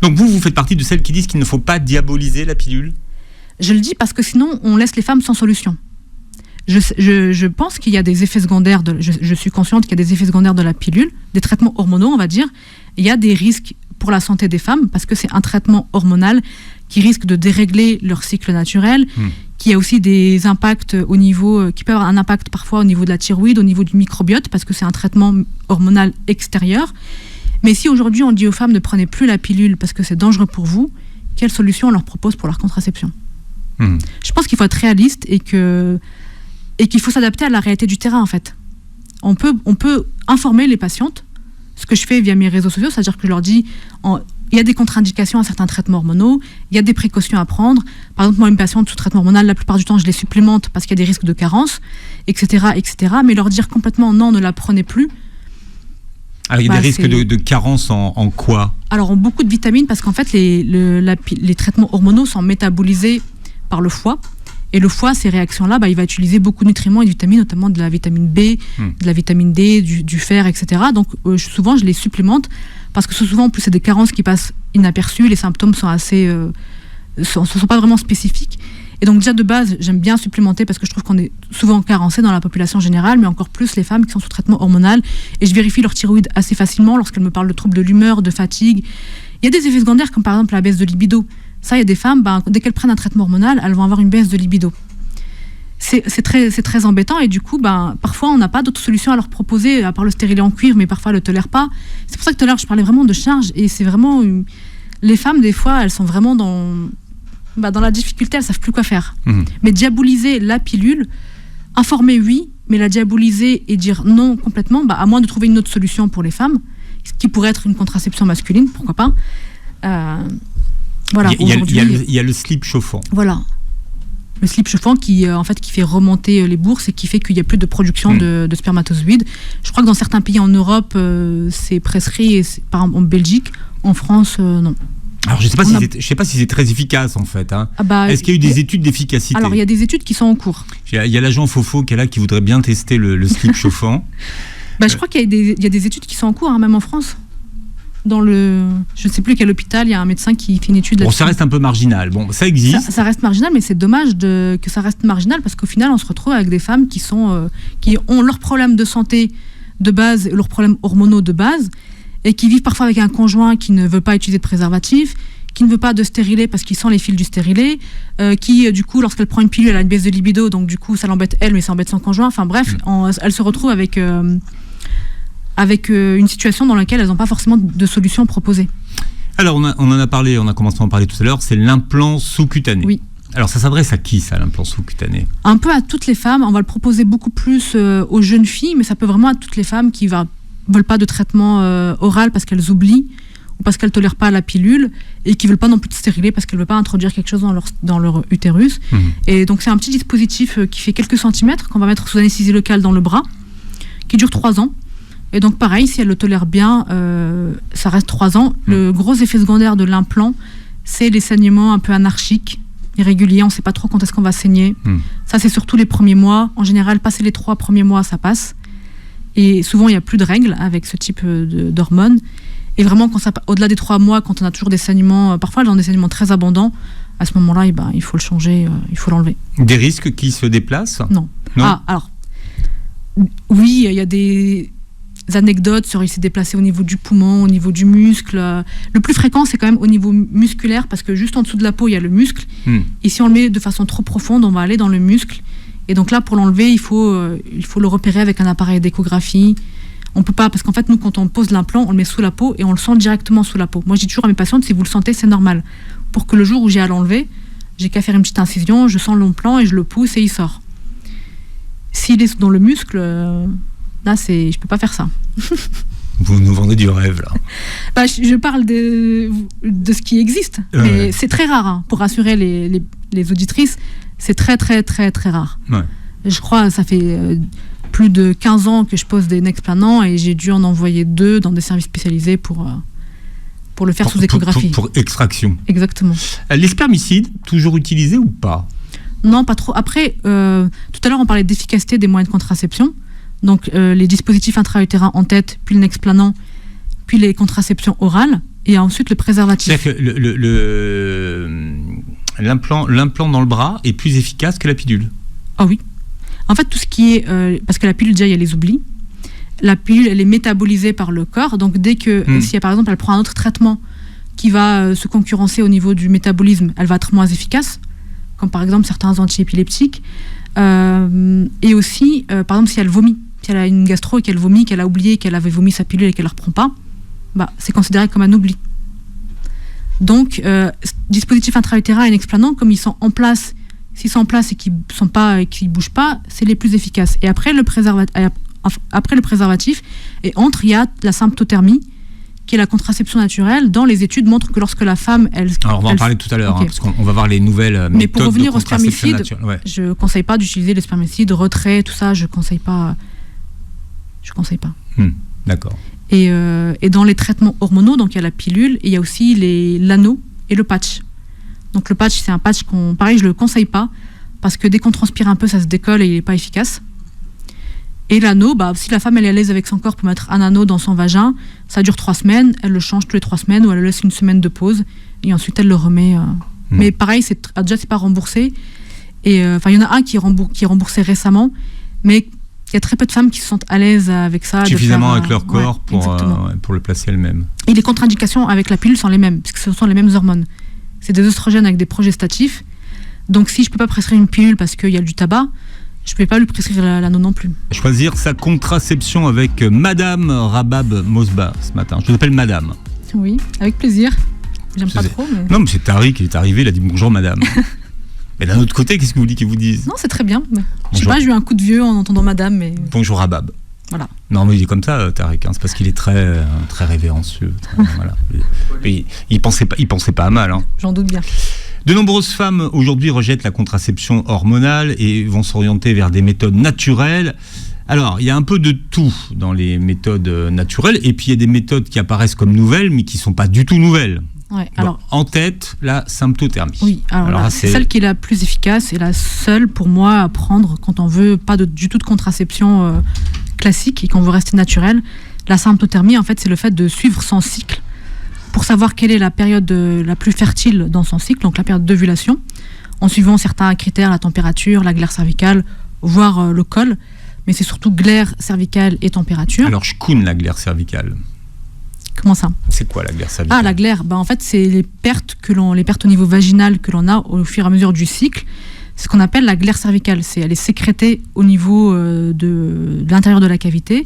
Donc vous faites partie de celles qui disent qu'il ne faut pas diaboliser la pilule ? Je le dis parce que sinon, on laisse les femmes sans solution. Je pense qu'il y a des effets secondaires, je suis consciente qu'il y a des effets secondaires de la pilule, des traitements hormonaux, on va dire. Il y a des risques pour la santé des femmes, parce que c'est un traitement hormonal qui risque de dérégler leur cycle naturel, qui a aussi des impacts qui peut avoir un impact parfois au niveau de la thyroïde, au niveau du microbiote, parce que c'est un traitement hormonal extérieur. Mais si aujourd'hui on dit aux femmes ne prenez plus la pilule parce que c'est dangereux pour vous, quelle solution on leur propose pour leur contraception. Je pense qu'il faut être réaliste et qu'il faut s'adapter à la réalité du terrain, en fait. On peut informer les patientes, ce que je fais via mes réseaux sociaux, c'est-à-dire que je leur dis il y a des contre-indications à certains traitements hormonaux, il y a des précautions à prendre. Par exemple, moi, une patiente sous traitement hormonal, la plupart du temps, je les supplémente parce qu'il y a des risques de carence, etc., etc. Mais leur dire complètement non, ne la prenez plus. Alors, il y a des risques de carence en quoi ? Alors, en beaucoup de vitamines, parce qu'en fait, les traitements hormonaux sont métabolisés par le foie. Et le foie, ces réactions-là, il va utiliser beaucoup de nutriments et de vitamines, notamment de la vitamine B, de la vitamine D, du fer, etc. Donc, souvent, je les supplémente parce que souvent, en plus, c'est des carences qui passent inaperçues. Les symptômes sont sont pas vraiment spécifiques. Et donc, déjà, de base, j'aime bien supplémenter parce que je trouve qu'on est souvent carencé dans la population générale, mais encore plus les femmes qui sont sous traitement hormonal. Et je vérifie leur thyroïde assez facilement lorsqu'elles me parlent de troubles de l'humeur, de fatigue. Il y a des effets secondaires, comme par exemple la baisse de libido. Ça, il y a des femmes, dès qu'elles prennent un traitement hormonal, elles vont avoir une baisse de libido. C'est très embêtant et du coup, parfois, on n'a pas d'autre solution à leur proposer, à part le stérilet en cuivre, mais parfois, elles ne le tolèrent pas. C'est pour ça que tout à l'heure, je parlais vraiment de charge et c'est vraiment... Les femmes, des fois, elles sont vraiment dans la difficulté, elles ne savent plus quoi faire. Mais diaboliser la pilule, informer, oui, mais la diaboliser et dire non complètement, à moins de trouver une autre solution pour les femmes, ce qui pourrait être une contraception masculine, pourquoi pas. Voilà, il y a le slip chauffant. Voilà. Le slip chauffant qui fait remonter les bourses et qui fait qu'il n'y a plus de production de spermatozoïdes. Je crois que dans certains pays en Europe, c'est prescrit, par exemple en Belgique, en France, non. Alors, je ne sais pas si c'est très efficace, en fait. Hein. Est-ce qu'il y a eu des études d'efficacité ? Alors, il y a des études qui sont en cours. Il y a l'agent Fofo qui est là, qui voudrait bien tester le slip chauffant. Je crois qu'il y a des études qui sont en cours, même en France. Je ne sais plus quel hôpital, il y a un médecin qui fait une étude là-dessus. Ça reste un peu marginal. Bon, ça existe. Ça reste marginal, mais c'est dommage que ça reste marginal parce qu'au final, on se retrouve avec des femmes qui ont leurs problèmes de santé de base, leurs problèmes hormonaux de base, et qui vivent parfois avec un conjoint qui ne veut pas utiliser de préservatif, qui ne veut pas de stérilet parce qu'il sent les fils du stérilet, qui, du coup, lorsqu'elle prend une pilule, elle a une baisse de libido, donc du coup, ça l'embête elle, mais ça embête son conjoint. Enfin bref, elle se retrouve avec une situation dans laquelle elles n'ont pas forcément de solution proposée. Alors, on en a parlé, on a commencé à en parler tout à l'heure, c'est l'implant sous-cutané. Oui. Alors, ça s'adresse à qui, ça, l'implant sous-cutané ? Un peu à toutes les femmes. On va le proposer beaucoup plus aux jeunes filles, mais ça peut vraiment à toutes les femmes qui ne veulent pas de traitement oral parce qu'elles oublient ou parce qu'elles ne tolèrent pas la pilule et qui ne veulent pas non plus de stérilet parce qu'elles ne veulent pas introduire quelque chose dans leur utérus. Et donc, c'est un petit dispositif qui fait quelques centimètres qu'on va mettre sous anesthésie locale dans le bras, qui dure 3 ans. Et donc pareil, si elle le tolère bien, ça reste 3 ans. Le gros effet secondaire de l'implant, c'est les saignements un peu anarchiques, irréguliers, on ne sait pas trop quand est-ce qu'on va saigner. Ça, c'est surtout les premiers mois. En général, passé les 3 premiers mois, ça passe. Et souvent, il n'y a plus de règles avec ce type d'hormones. Et vraiment, au-delà des 3 mois, quand on a toujours des saignements, parfois dans des saignements très abondants, à ce moment-là, il faut le changer, il faut l'enlever. Des risques qui se déplacent ? Non. Alors, oui, il y a des anecdotes sur il s'est déplacé au niveau du poumon, au niveau du muscle. Le plus fréquent, c'est quand même au niveau musculaire, parce que juste en dessous de la peau, il y a le muscle. Et si on le met de façon trop profonde, on va aller dans le muscle. Et donc là, pour l'enlever, il faut le repérer avec un appareil d'échographie. On peut pas, parce qu'en fait, nous, quand on pose l'implant, on le met sous la peau et on le sent directement sous la peau. Moi, je dis toujours à mes patientes, si vous le sentez, c'est normal. Pour que le jour où j'ai à l'enlever, j'ai qu'à faire une petite incision, je sens l'implant et je le pousse et il sort. S'il est dans le muscle... Là, je peux pas faire ça. Vous nous vendez du rêve, là. Je parle de ce qui existe. Mais c'est très rare, pour rassurer les auditrices. C'est très, très, très, très rare. Ouais. Je crois que ça fait plus de 15 ans que je pose des Nexplanon et j'ai dû en envoyer 2 dans des services spécialisés pour le faire sous échographie. Pour extraction. Exactement. Les spermicides, toujours utilisés ou pas ? Non, pas trop. Après, tout à l'heure, on parlait d'efficacité des moyens de contraception. Donc, les dispositifs intra-utérins en tête, puis le Nexplanon, puis les contraceptions orales, et ensuite le préservatif. C'est-à-dire que l'implant dans le bras est plus efficace que la pilule ? Ah oui. En fait, tout ce qui est... parce que la pilule, déjà, il y a les oublis. La pilule, elle est métabolisée par le corps. Donc, dès que, si par exemple, elle prend un autre traitement qui va se concurrencer au niveau du métabolisme, elle va être moins efficace, comme par exemple certains antiépileptiques. Et aussi, par exemple, si elle vomit, si elle a une gastro et qu'elle vomit, qu'elle a oublié qu'elle avait vomi sa pilule et qu'elle ne la reprend pas, c'est considéré comme un oubli. Donc, dispositif intra-utérin et explanant, comme ils sont en place, s'ils sont en place et qu'ils ne bougent pas, c'est les plus efficaces. Et après le préservatif, et entre, il y a la symptothermie, qui est la contraception naturelle. Dans les études montrent que lorsque la femme, alors on va en parler tout à l'heure, okay. Parce qu'on va voir les nouvelles méthodes. Mais pour revenir au spermicide, je ne conseille pas d'utiliser les spermicides, retrait, tout ça, je ne conseille pas. D'accord. Et dans les traitements hormonaux, donc il y a la pilule, et il y a aussi l'anneau et le patch. Donc le patch, c'est un patch pareil, je ne le conseille pas, parce que dès qu'on transpire un peu, ça se décolle et il n'est pas efficace. Et l'anneau, si la femme elle est à l'aise avec son corps pour mettre un anneau dans son vagin, ça dure 3 semaines, elle le change tous les 3 semaines, ou elle laisse une semaine de pause, et ensuite elle le remet. Mais pareil, déjà c'est pas remboursé. Et il y en a un qui est remboursé récemment, mais il y a très peu de femmes qui se sentent à l'aise avec ça. Suffisamment avec leur corps pour le placer elles-mêmes. Et les contre-indications avec la pilule sont les mêmes, puisque ce sont les mêmes hormones. C'est des oestrogènes avec des progestatifs. Donc si je ne peux pas prescrire une pilule parce qu'il y a du tabac, je ne peux pas lui prescrire l'anneau non plus. Choisir sa contraception avec Madame Rabab Mosba ce matin. Je vous appelle Madame. Oui, avec plaisir. J'aime pas trop. Mais... Non, mais c'est Tariq qui est arrivé, il a dit bonjour Madame. Mais d'un autre côté, qu'est-ce que vous voulez qu'ils vous disent ? Non, c'est très bien. Je sais pas, j'ai eu un coup de vieux en entendant Madame. Mais... Bonjour Rabab. Voilà. Non, mais il est comme ça, Tariq. C'est parce qu'il est très révérencieux. Voilà. Il pensait pas à mal. J'en doute bien. De nombreuses femmes aujourd'hui rejettent la contraception hormonale et vont s'orienter vers des méthodes naturelles. Alors, il y a un peu de tout dans les méthodes naturelles, et puis il y a des méthodes qui apparaissent comme nouvelles, mais qui ne sont pas du tout nouvelles. Ouais, alors, en tête, la symptothermie. Oui, alors là, c'est celle qui est la plus efficace et la seule pour moi à prendre quand on veut pas du tout de contraception classique et qu'on veut rester naturel. La symptothermie, en fait, c'est le fait de suivre son cycle pour savoir quelle est la période la plus fertile dans son cycle, donc la période d'ovulation, en suivant certains critères, la température, la glaire cervicale, voire le col, mais c'est surtout glaire cervicale et température. Alors, je connais la glaire cervicale. Comment ça ? C'est quoi la glaire cervicale ? La glaire, en fait, c'est les pertes au niveau vaginal que l'on a au fur et à mesure du cycle. C'est ce qu'on appelle la glaire cervicale. Elle est sécrétée au niveau de l'intérieur de la cavité.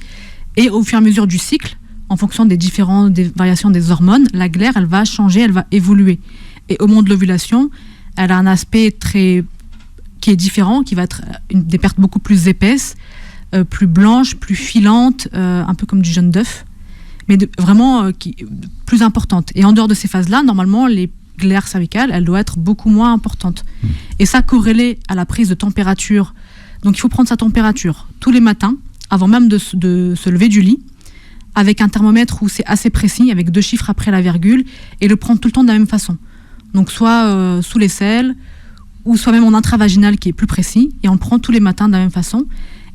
Et au fur et à mesure du cycle, en fonction des variations des hormones, la glaire, elle va changer, elle va évoluer. Et au moment de l'ovulation, elle a un aspect qui est différent, qui va être des pertes beaucoup plus épaisses, plus blanches, plus filantes, un peu comme du jaune d'œuf, mais vraiment plus importante. Et en dehors de ces phases-là, normalement, les glaires cervicales, elles doivent être beaucoup moins importantes. Et ça corrélé à la prise de température. Donc il faut prendre sa température tous les matins, avant même de se lever du lit, avec un thermomètre où c'est assez précis, avec 2 chiffres après la virgule, et le prendre tout le temps de la même façon. Donc soit sous l'aisselle, ou soit même en intravaginal qui est plus précis, et on le prend tous les matins de la même façon.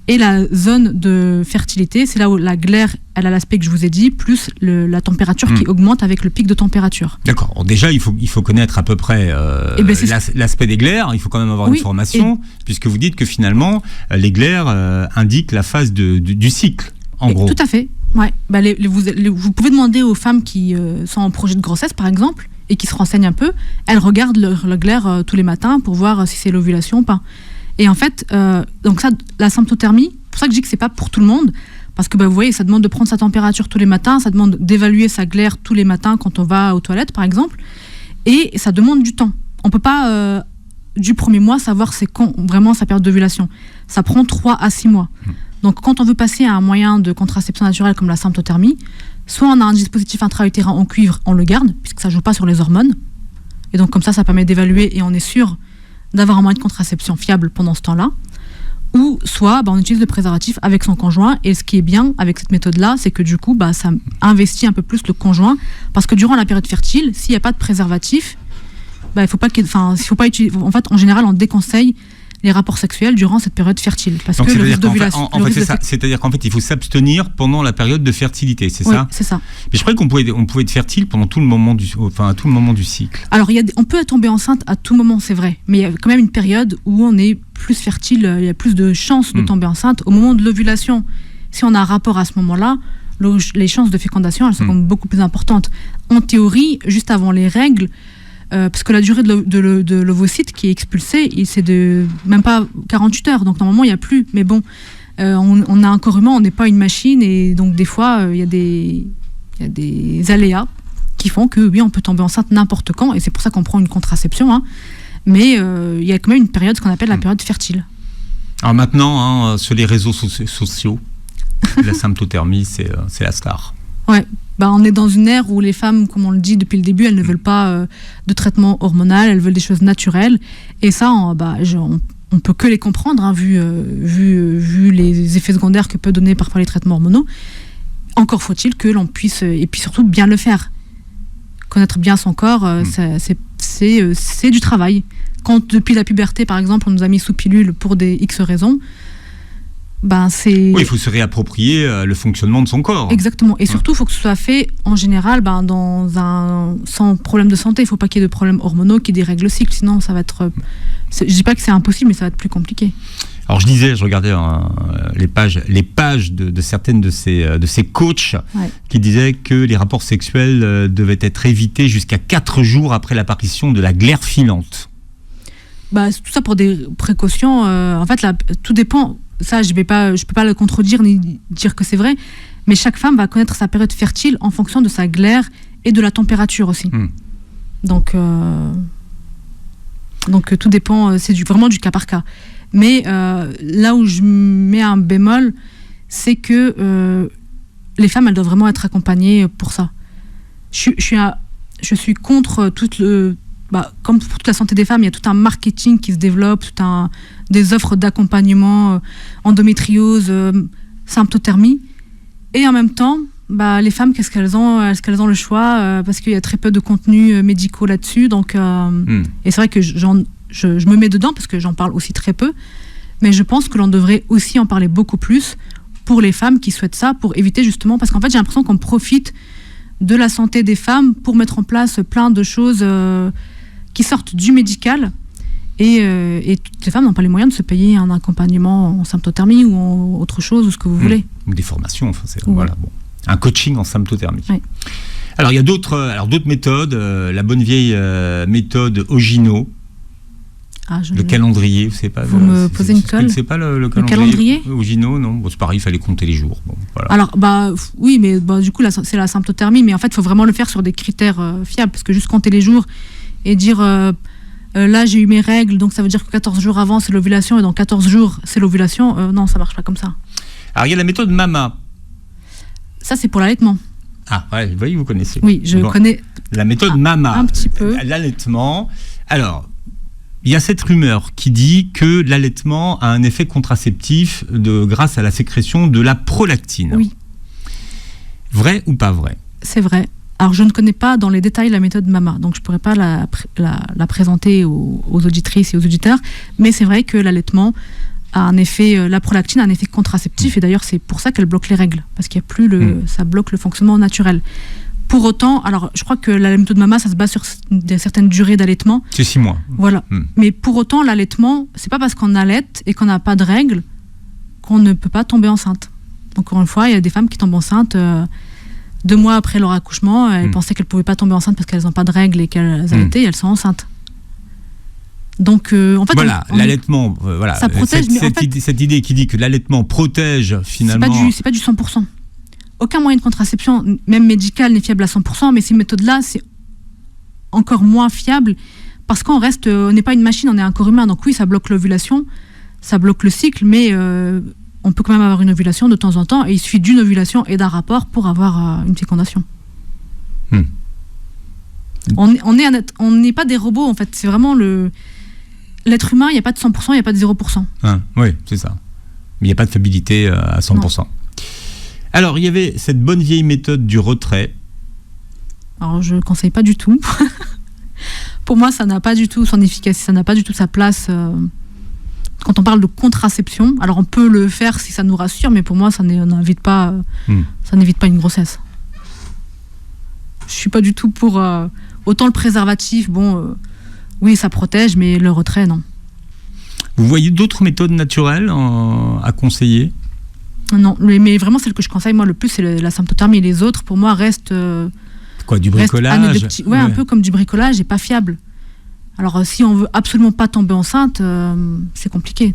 Et la zone de fertilité, c'est là où la glaire, elle a l'aspect que je vous ai dit, plus la température qui augmente avec le pic de température. D'accord. Alors déjà, il faut connaître à peu près l'aspect des glaires. Il faut quand même avoir une formation, puisque vous dites que finalement, les glaires indiquent la phase du cycle, en gros. Tout à fait. Ouais. Vous pouvez demander aux femmes qui sont en projet de grossesse, par exemple, et qui se renseignent un peu. Elles regardent leur glaire tous les matins pour voir si c'est l'ovulation ou pas. Et en fait, donc ça, la symptothermie, c'est pour ça que je dis que c'est pas pour tout le monde, parce que vous voyez, ça demande de prendre sa température tous les matins, ça demande d'évaluer sa glaire tous les matins quand on va aux toilettes, par exemple, et ça demande du temps. On peut pas, du premier mois, savoir c'est quand vraiment sa période d'ovulation. Ça prend 3 à 6 mois. Donc quand on veut passer à un moyen de contraception naturelle comme la symptothermie, soit on a un dispositif intra-utérin en cuivre, on le garde, puisque ça joue pas sur les hormones, et donc comme ça permet d'évaluer et on est sûr d'avoir un moyen de contraception fiable pendant ce temps-là, ou soit on utilise le préservatif avec son conjoint, et ce qui est bien avec cette méthode-là, c'est que du coup, ça investit un peu plus le conjoint, parce que durant la période fertile, s'il n'y a pas de préservatif, il faut pas utiliser, en fait, en général, on déconseille les rapports sexuels durant cette période fertile, parce que le risque d'ovulation... C'est-à-dire qu'en fait, il faut s'abstenir pendant la période de fertilité, c'est ça ? Oui, c'est ça. Mais je croyais qu'on pouvait être fertile pendant à tout le moment du cycle. Alors, on peut tomber enceinte à tout moment, c'est vrai, mais il y a quand même une période où on est plus fertile, il y a plus de chances de tomber enceinte. Au moment de l'ovulation, si on a un rapport à ce moment-là, les chances de fécondation, elles sont beaucoup plus importantes. En théorie, juste avant les règles, parce que la durée de l'ovocyte qui est expulsé, c'est de même pas 48 heures, donc normalement il n'y a plus. Mais bon, on a un corps humain, on n'est pas une machine, et donc des fois il y a des aléas qui font que oui, on peut tomber enceinte n'importe quand, et c'est pour ça qu'on prend une contraception, hein. Mais il y a quand même une période, ce qu'on appelle la période fertile. Alors maintenant, sur les réseaux sociaux, la symptothermie, c'est la star. Ouais, on est dans une ère où les femmes, comme on le dit depuis le début, elles ne veulent pas de traitement hormonal, elles veulent des choses naturelles. Et ça, on peut que les comprendre, hein, vu les effets secondaires que peut donner parfois les traitements hormonaux. Encore faut-il que l'on puisse, et puis surtout bien le faire. Connaître bien son corps, c'est du travail. Quand depuis la puberté, par exemple, on nous a mis sous pilule pour des X raisons, c'est... Oui, il faut se réapproprier le fonctionnement de son corps. Exactement. Et surtout, il faut que ce soit fait, en général, sans problème de santé. Il ne faut pas qu'il y ait de problèmes hormonaux qui dérèglent le cycle. Sinon, ça va être... Je ne dis pas que c'est impossible, mais ça va être plus compliqué. Alors, je regardais les pages de certaines de ces coachs qui disaient que les rapports sexuels devaient être évités jusqu'à 4 jours après l'apparition de la glaire filante. Tout ça pour des précautions. En fait, là, tout dépend... Ça, je peux pas le contredire ni dire que c'est vrai, mais chaque femme va connaître sa période fertile en fonction de sa glaire et de la température aussi. Donc tout dépend, c'est vraiment du cas par cas. Mais là où je mets un bémol, c'est que les femmes, elles doivent vraiment être accompagnées pour ça. Je suis contre comme pour toute la santé des femmes, il y a tout un marketing qui se développe, des offres d'accompagnement, endométriose, symptothermie. Et en même temps, les femmes, est-ce qu'elles ont le choix parce qu'il y a très peu de contenus médicaux là-dessus. Donc, et c'est vrai que je me mets dedans parce que j'en parle aussi très peu. Mais je pense que l'on devrait aussi en parler beaucoup plus pour les femmes qui souhaitent ça, pour éviter justement... Parce qu'en fait, j'ai l'impression qu'on profite de la santé des femmes pour mettre en place plein de choses... qui sortent du médical et toutes les femmes n'ont pas les moyens de se payer un accompagnement en symptothermie ou en autre chose ou ce que vous voulez. Ou des formations, voilà, bon. Un coaching en symptothermie. Oui. Alors il y a d'autres méthodes, la bonne vieille méthode Ogino, le calendrier, vous savez pas. Vous me posez une colle. C'est pas le calendrier Ogino, non. C'est pareil, il fallait compter les jours. Bon, voilà. Alors oui, mais du coup c'est la symptothermie, mais en fait il faut vraiment le faire sur des critères fiables parce que juste compter les jours et dire là j'ai eu mes règles, donc ça veut dire que 14 jours avant c'est l'ovulation et dans 14 jours c'est l'ovulation, non, ça marche pas comme ça. Alors il y a la méthode MAMA. Ça c'est pour l'allaitement. Ah ouais, vous voyez, vous connaissez. Oui, je connais. La méthode MAMA. Un petit peu. L'allaitement. Alors, il y a cette rumeur qui dit que l'allaitement a un effet contraceptif grâce à la sécrétion de la prolactine. Oui. Vrai ou pas vrai ? C'est vrai. Alors, je ne connais pas dans les détails la méthode MAMA, donc je ne pourrais pas la présenter aux auditrices et aux auditeurs, mais c'est vrai que l'allaitement a un effet, la prolactine a un effet contraceptif, et d'ailleurs c'est pour ça qu'elle bloque les règles, parce qu'il y a plus ça bloque le fonctionnement naturel. Pour autant, alors je crois que la méthode MAMA, ça se base sur certaines durées d'allaitement. C'est 6 mois. Voilà. Mais pour autant, l'allaitement, c'est pas parce qu'on allaite et qu'on n'a pas de règles qu'on ne peut pas tomber enceinte. Encore une fois, il y a des femmes qui tombent enceintes 2 mois après leur accouchement, elles pensaient qu'elles ne pouvaient pas tomber enceintes parce qu'elles n'ont pas de règles et qu'elles allaitaient, et elles sont enceintes. Donc, en fait, voilà, l'allaitement, voilà, ça protège. Cette idée qui dit que l'allaitement protège finalement. C'est pas du 100%. Aucun moyen de contraception, même médical, n'est fiable à 100%, mais ces méthodes-là, c'est encore moins fiable parce qu'on n'est pas une machine, on est un corps humain. Donc oui, ça bloque l'ovulation, ça bloque le cycle, mais on peut quand même avoir une ovulation de temps en temps, et il suffit d'une ovulation et d'un rapport pour avoir une fécondation. On n'est pas des robots, en fait. C'est vraiment l'être humain, il n'y a pas de 100%, il n'y a pas de 0%. Oui, c'est ça. Mais il n'y a pas de fiabilité à 100%. Non. Alors, il y avait cette bonne vieille méthode du retrait. Alors, je ne conseille pas du tout. Pour moi, ça n'a pas du tout son efficacité, ça n'a pas du tout sa place. Quand on parle de contraception, alors on peut le faire si ça nous rassure, mais pour moi, ça n'évite pas une grossesse. Je ne suis pas du tout pour... autant le préservatif, oui, ça protège, mais le retrait, non. Vous voyez d'autres méthodes naturelles à conseiller ? Non, mais vraiment celle que je conseille moi le plus, c'est la symptothermie. Les autres, pour moi, restent... Quoi, du bricolage ? Ouais, un peu comme du bricolage et pas fiable. Alors, si on veut absolument pas tomber enceinte, c'est compliqué.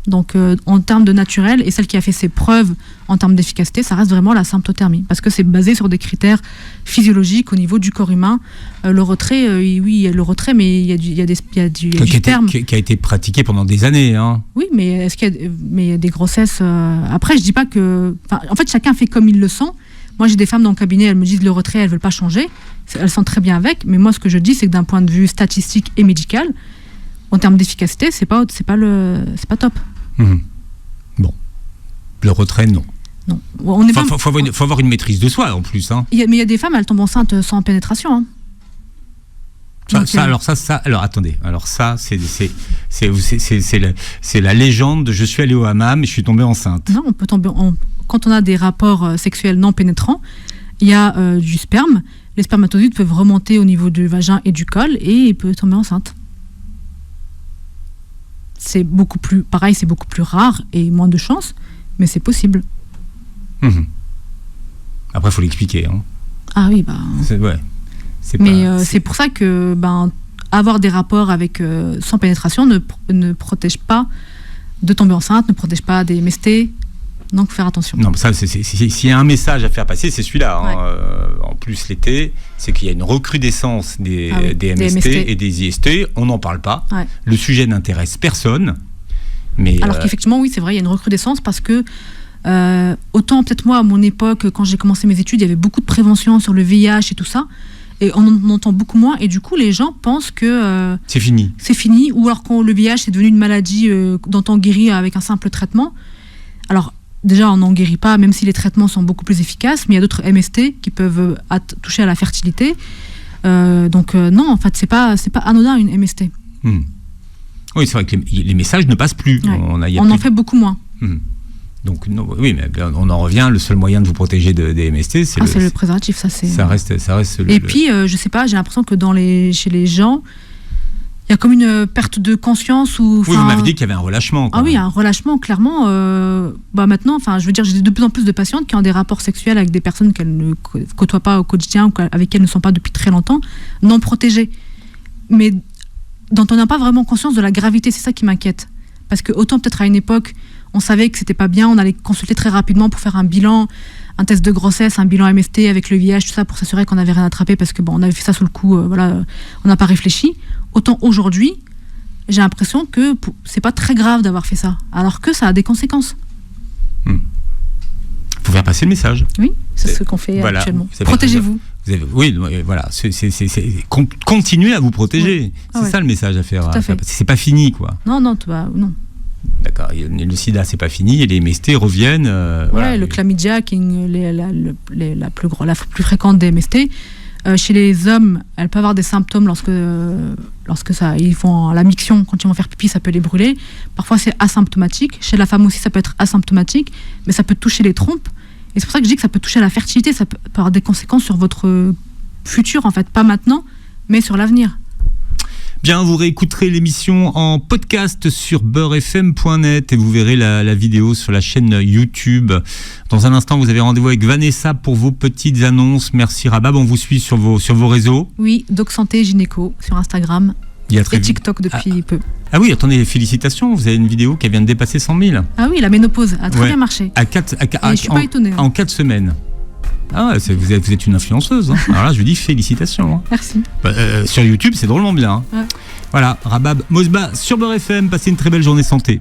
Donc en termes de naturel, et celle qui a fait ses preuves en termes d'efficacité, ça reste vraiment la symptothermie, parce que c'est basé sur des critères physiologiques au niveau du corps humain. Le retrait, oui, il y a le retrait, mais il y a du sperme. Qui a été pratiqué pendant des années. Hein. Oui, mais est-ce qu'il y a des grossesses Après, je dis pas que... En fait, chacun fait comme il le sent. Moi, j'ai des femmes dans le cabinet, elles me disent le retrait, elles veulent pas changer. Elles sentent très bien avec, mais moi, ce que je dis, c'est que d'un point de vue statistique et médical, en termes d'efficacité, c'est pas top. Bon, le retrait, non. Non. Faut avoir une maîtrise de soi en plus. Hein. Mais il y a des femmes, elles tombent enceintes sans pénétration. Hein. Alors attendez. Alors ça, c'est la légende de je suis allé au hammam et je suis tombée enceinte. Non, on peut tomber. Quand on a des rapports sexuels non pénétrants, il y a du sperme. Les spermatozoïdes peuvent remonter au niveau du vagin et du col et il peut tomber enceinte. C'est beaucoup plus rare et moins de chances, mais c'est possible. Après, il faut l'expliquer. Hein. Ah oui, c'est pour ça que avoir des rapports avec sans pénétration ne protège pas de tomber enceinte, ne protège pas des MST. Donc, faire attention. Non, mais ça, s'il y a un message à faire passer, c'est celui-là. Ouais. Hein. En plus, l'été, c'est qu'il y a une recrudescence des MST et des IST. On n'en parle pas. Ouais. Le sujet n'intéresse personne. Mais alors qu'effectivement, oui, c'est vrai, il y a une recrudescence parce que autant peut-être moi, à mon époque, quand j'ai commencé mes études, il y avait beaucoup de prévention sur le VIH et tout ça. Et on en entend beaucoup moins. Et du coup, les gens pensent que... c'est fini. C'est fini. Ou alors quand le VIH est devenu une maladie dont on guérit avec un simple traitement. Alors... Déjà, on n'en guérit pas, même si les traitements sont beaucoup plus efficaces, mais il y a d'autres MST qui peuvent toucher à la fertilité. Non, en fait, c'est pas anodin une MST. Oui, c'est vrai que les messages ne passent plus. Ouais. On en fait beaucoup moins. Donc, non, oui, mais on en revient. Le seul moyen de vous protéger des MST, c'est le préservatif. Ça reste. Et puis, je sais pas, j'ai l'impression que chez les gens, il y a comme une perte de conscience. Oui, vous m'avez dit qu'il y avait un relâchement. Ah oui, un relâchement, clairement. Maintenant, je veux dire, j'ai de plus en plus de patientes qui ont des rapports sexuels avec des personnes qu'elles ne côtoient pas au quotidien ou avec qui elles ne sont pas depuis très longtemps, non protégées. Mais dont on n'a pas vraiment conscience de la gravité, c'est ça qui m'inquiète. Parce que autant peut-être à une époque, on savait que c'était pas bien, on allait consulter très rapidement pour faire un bilan, un test de grossesse, un bilan MST avec le VIH, tout ça, pour s'assurer qu'on n'avait rien attrapé, parce que on avait fait ça sous le coup, on n'a pas réfléchi. Autant aujourd'hui, j'ai l'impression que c'est pas très grave d'avoir fait ça, alors que ça a des conséquences. Faut faire passer le message. Oui, c'est ce qu'on fait actuellement. Protégez-vous. Oui, voilà. Continuez à vous protéger. Oui. C'est ça le message à faire. C'est pas fini, quoi. Non. D'accord. Le sida, c'est pas fini, et les MST reviennent. Le chlamydia, qui est la plus fréquente des MST. Chez les hommes, elles peuvent avoir des symptômes lorsque ils font la miction, quand ils vont faire pipi, ça peut les brûler. Parfois, c'est asymptomatique. Chez la femme aussi, ça peut être asymptomatique, mais ça peut toucher les trompes. Et c'est pour ça que je dis que ça peut toucher à la fertilité. Ça peut avoir des conséquences sur votre futur, en fait, pas maintenant, mais sur l'avenir. Bien, vous réécouterez l'émission en podcast sur beurrefm.net et vous verrez la vidéo sur la chaîne YouTube. Dans un instant, vous avez rendez-vous avec Vanessa pour vos petites annonces. Merci Rabab, on vous suit sur vos réseaux. Oui, Doc Santé Gynéco sur Instagram et TikTok depuis peu. Ah oui, attendez, félicitations, vous avez une vidéo qui vient de dépasser 100 000. Ah oui, la ménopause a très bien marché. Je suis pas étonnée. En 4 semaines. Ah, vous êtes une influenceuse. Hein. Alors là, je vous dis félicitations. Hein. Merci. Sur YouTube, c'est drôlement bien. Hein. Ouais. Voilà, Rabab Mosba sur Beurre FM. Passez une très belle journée santé.